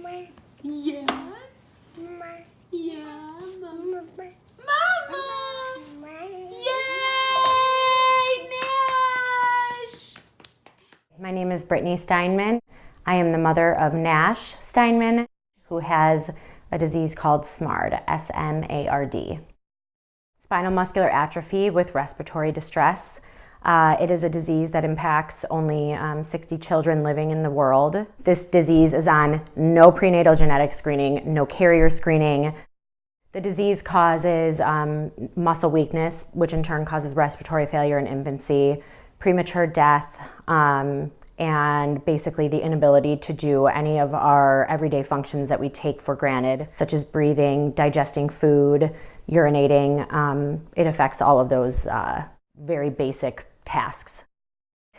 Yeah. Yeah, Mama. Mama! Yay, Nash! My name is Brittany Steinman. I am the mother of Nash Steinman, who has a disease called SMARD, S-M-A-R-D. Spinal muscular atrophy with respiratory distress. It is a disease that impacts only 60 children living in the world. This disease is on no prenatal genetic screening, no carrier screening. The disease causes muscle weakness, which in turn causes respiratory failure in infancy, premature death, and basically the inability to do any of our everyday functions that we take for granted, such as breathing, digesting food, urinating. It affects all of those very basic tasks.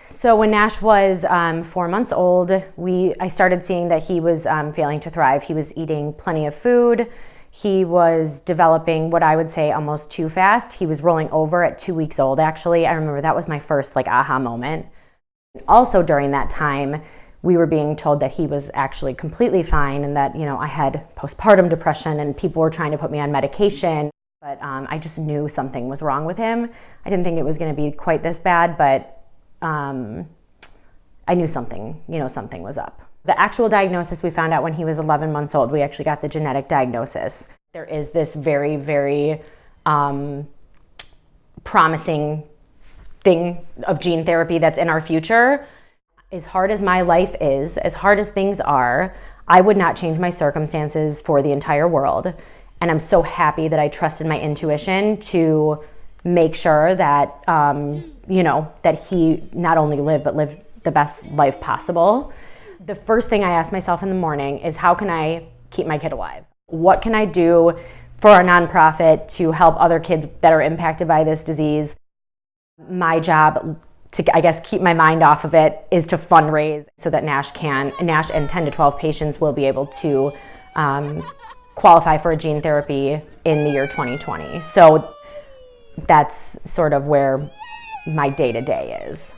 So when Nash was 4 months old, I started seeing that he was failing to thrive. He was eating plenty of food. He was developing what I would say almost too fast. He was rolling over at 2 weeks old, actually. I remember that was my first aha moment. Also during that time, we were being told that he was actually completely fine and that, I had postpartum depression and people were trying to put me on medication. But I just knew something was wrong with him. I didn't think it was going to be quite this bad, but I knew something was up. The actual diagnosis we found out when he was 11 months old. We actually got the genetic diagnosis. There is this very, very promising thing of gene therapy that's in our future. As hard as my life is, as hard as things are, I would not change my circumstances for the entire world. And I'm so happy that I trusted my intuition to make sure that, that he not only lived, but lived the best life possible. The first thing I ask myself in the morning is, how can I keep my kid alive? What can I do for our nonprofit to help other kids that are impacted by this disease? My job to, keep my mind off of it is to fundraise so that Nash and 10 to 12 patients will be able to qualify for a gene therapy in the year 2020. So that's sort of where my day-to-day is.